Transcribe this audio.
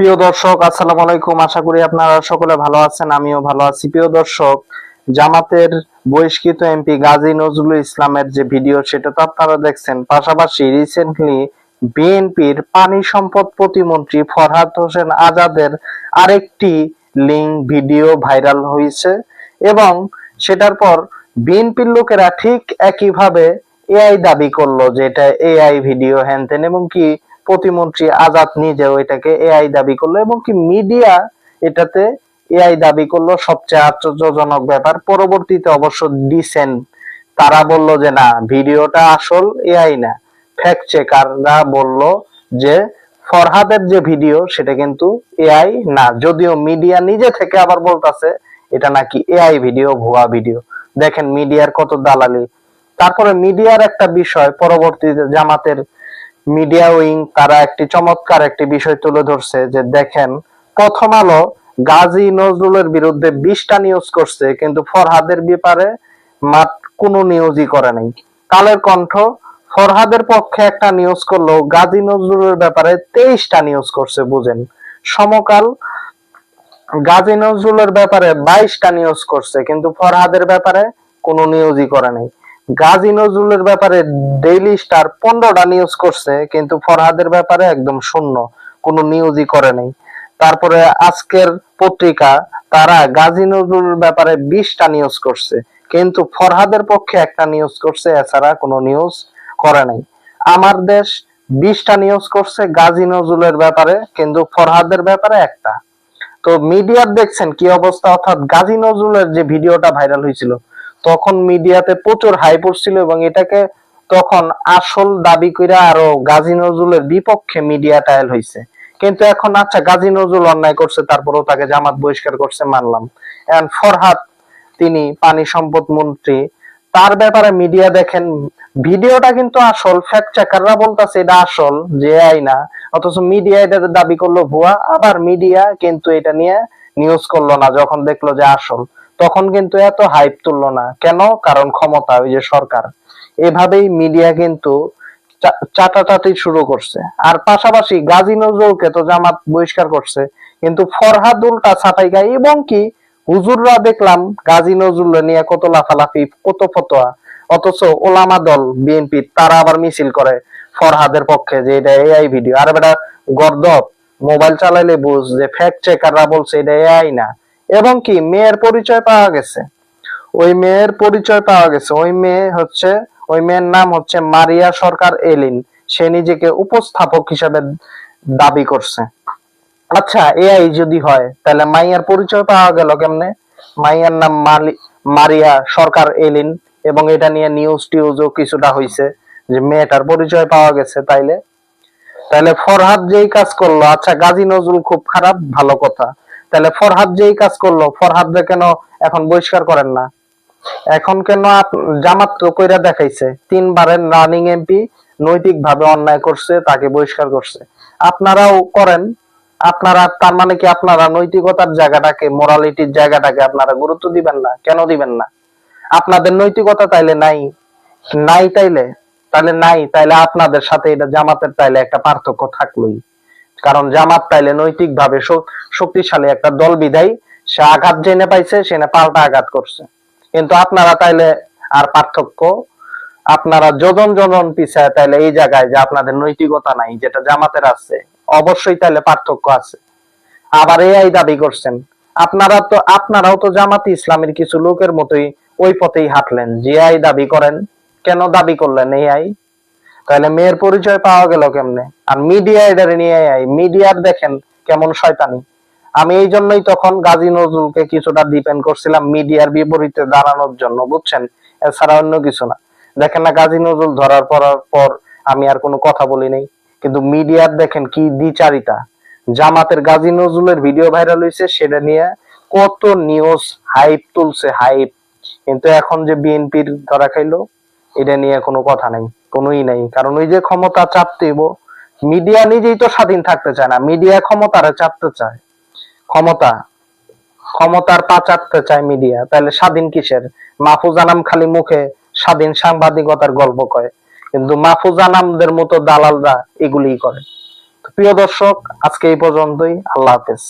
প্রিয় দর্শক, আসসালামু আলাইকুম। আশা করি আপনারা সকলে ভালো আছেন, আমিও ভালো আছি। প্রিয় দর্শক, জামাতের বহিষ্কৃত এমপি গাজী নজরুল ইসলামের যে ভিডিও, সেটা তো আপনারা দেখছেন। পাশাপাশি রিসেন্টলি বিএনপির পানি সম্পদ প্রতিমন্ত্রী ফরহাদ হোসেন আজাদের আরেকটি লিঙ্ক ভিডিও ভাইরাল হয়েছে এবং সেটার পর বিএনপির লোকেরা ঠিক একইভাবে এআই দাবি করলো যে এটা এআই ভিডিও হ্যানতেন, এবং কি প্রতিমন্ত্রী আজাদ নিজেও এটাকে এআই দাবি করলো, এবং কি মিডিয়া এটাতে এআই দাবি করলো। সবচেয়ে আশ্চর্যজনক ব্যাপার, পরবর্তীতে অবশ্য ডিসেন্ট তারা বলল যে না, ভিডিওটা আসল এআই না। ফ্যাক্ট চেকাররা বলল যে ফরহাদের যে ভিডিও সেটা কিন্তু এআই না, যদিও মিডিয়া নিজে থেকে আবার বলতাছে এটা নাকি এআই ভিডিও, ভুয়া ভিডিও। দেখেন মিডিয়ার কত দালালি। তারপরে মিডিয়ার একটা বিষয়, পরবর্তীতে জামাতের মিডিয়া উইং তারা একটি চমৎকার একটি বিষয় তুলে ধরছে যে দেখেন, প্রথম আলো গাজী নজরুলের বিরুদ্ধে 20টা নিউজ করছে, কিন্তু ফরহাদের ব্যাপারে কোনো নিউজই করে নাই। কালের কণ্ঠ ফরহাদের পক্ষে একটা নিউজ করলো, গাজী নজরুলের ব্যাপারে 23টা নিউজ করছে, বুঝেন। সমকাল গাজী নজরুলের ব্যাপারে 22টা নিউজ করছে, কিন্তু ফরহাদের ব্যাপারে কোনো নিউজই করে নাই। গাজী নজরুলের ব্যাপারে ডেইলি স্টার 15টা নিউজ করছে, কিন্তু ফরহাদের ব্যাপারে একদম শূন্য, কোনো নিউজই করে নাই। তারপরে আজকের পত্রিকা তারা গাজী নজরুলের ব্যাপারে 20টা নিউজ করছে, কিন্তু ফরহাদের পক্ষে একটা নিউজ করছে, এছাড়া কোনো নিউজ করে নাই। আমার দেশ 20টা নিউজ করছে গাজী নজরুলের ব্যাপারে, কিন্তু ফরহাদের ব্যাপারে একটা। তো মিডিয়ার দেখছেন কি অবস্থা। অর্থাৎ গাজী নজরুলের যে ভিডিওটা ভাইরাল হয়েছিল, তখন মিডিয়াতে প্রচুর হাই পড়ছিল এবং এটাকে তখন আসল দাবি কইরা আরো গাজী নজরুলের বিপক্ষে মিডিয়া টায়াল হয়েছে। কিন্তু এখন আচ্ছা, গাজী নজরুল অন্যায় করছে, তারপরেও তাকে জামাত বহিষ্কার করছে, মানলাম। এখন ফরহাদ, তিনি পানি সম্পদ মন্ত্রী, তার ব্যাপারে মিডিয়া দেখেন ভিডিওটা কিন্তু আসল, ফ্যাক্ট চেকাররা বলতেছে এটা আসল, যে আই না, অথচ মিডিয়া এটা দাবি করলো ভুয়া। আবার মিডিয়া কিন্তু এটা নিয়ে নিউজ করলো না, যখন দেখলো যে আসল, তখন কিন্তু এত হাইপ তুললো না কেন? কারণ ক্ষমতা, ওই যে সরকার। এভাবেই মিডিয়া কিন্তু চাটাচাটি শুরু করছে। আর পাশাপাশি গাজী নজরুলকে তো জামাত বহিষ্কার করছে, কিন্তু ফরহাদ উল্টা ছাপাই গায়, এবং কি হুজুররা দেখলাম গাজী নজরুল নিয়ে কত লাফালাফি, কত ফতোয়া। অথচ ওলামা দল বিএনপি তারা আবার মিছিল করে ফরহাদের পক্ষে যে এটা এআই ভিডিও। আর বেটা গর্দব, মোবাইল চালাইলে বুঝ যে ফ্যাক্ট চেকাররা বলছে এটা এআই না। এবং কি মেয়ের পরিচয় পাওয়া গেছে, ওই মেয়ের নাম হচ্ছে মারিয়া সরকার এলিন। সে নিজেকে উপস্থাপক হিসেবে দাবি করছে। আচ্ছা, এআই যদি হয় তাহলে মাইয়ার পরিচয় পাওয়া গেল কেমনে? মাইয়ার নাম মারিয়া সরকার এলিন, এবং এটা নিয়ে নিউজ টিউজও কিছুটা হয়েছে যে মেয়েটার পরিচয় পাওয়া গেছে। তাইলে তাহলে ফরহাদ যেই কাজ করলো, আচ্ছা গাজী নজরুল খুব খারাপ, ভালো কথা, তাহলে ফরহাদ যেই কাজ করলো, ফরহাদ কেন এখন বহিষ্কার করেন না? এখন কেন জামাত তো কইরা দেখাইছে, 3বারের রানিং এমপি নৈতিক ভাবে অন্যায় করছে, তাকে বহিষ্কার করছে। আপনারাও করেন। আপনারা তার মানে কি আপনারা নৈতিকতার জায়গাটাকে, মোরালিটির জায়গাটাকে আপনারা গুরুত্ব দিবেন না? কেন দিবেন না? আপনাদের নৈতিকতা তাইলে নাই? নাই তাইলে তাইলে আপনাদের সাথে এটা জামাতের তাইলে একটা পার্থক্য থাকলোই। কারণ জামাত তাইলে নৈতিক ভাবে শক্তিশালী একটা দল বিদায় সে আঘাত জেনে পাইছে, সে পাল্টা আঘাত করছে। কিন্তু আপনারা তাইলে আর পার্থক্য, আপনারা যোজন যোজন পিছায় তাইলে এই জায়গায় যে আপনাদের নৈতিকতা নাই, যেটা জামাতের আছে, অবশ্যই তাইলে পার্থক্য আছে। আবার এআই দাবি করছেন। আপনারাও তো জামাতি ইসলামের কিছু লোকের মতোই ওই পথেই হাঁটলেন, যে এআই দাবি করেন। কেন দাবি করলেন এআই? তাহলে মেয়ের পরিচয় পাওয়া গেল কেমনে? আর মিডিয়া এটারে নিয়ে এআই, মিডিয়ার দেখেন কেমন শয়তানি। আমি এই জন্যই তখন গাজী নজরুলকে কিছুটা ডিপেন্ড করছিলাম মিডিয়ার বিপরীতে দাঁড়ানোর জন্য, বুঝছেন, এছাড়া অন্য কিছু না। দেখেন না, গাজী নজরুল ধরার পর আমি আর কোনো কথা বলি নাই, কিন্তু মিডিয়ার দেখেন কি দ্বিচারিতা। জামাতের গাজী নজরুলের ভিডিও ভাইরাল হয়েছে, সেটা নিয়ে কত নিউজ হাইপ তুলছে, হাইপ। কিন্তু এখন যে বিএনপির ধরা খাইলো, এটা নিয়ে কোনো কথা নাই, কোনোই নাই। কারণ ওই যে ক্ষমতা চাপতেইব, মিডিয়া নিজেই তো স্বাধীন থাকতে চায় না, মিডিয়া ক্ষমতারে চাপতে চায়, ক্ষমতার পা চাটতে চায় মিডিয়া। তাহলে স্বাধীন কিসের? মাহফুজ আনাম খালি মুখে স্বাধীন সাংবাদিকতার গল্প কয়, কিন্তু মাহফুজ আনামদের মতো দালালরা এগুলিই করে। তো প্রিয় দর্শক, আজকে এই পর্যন্তই। আল্লাহ হাফেজ।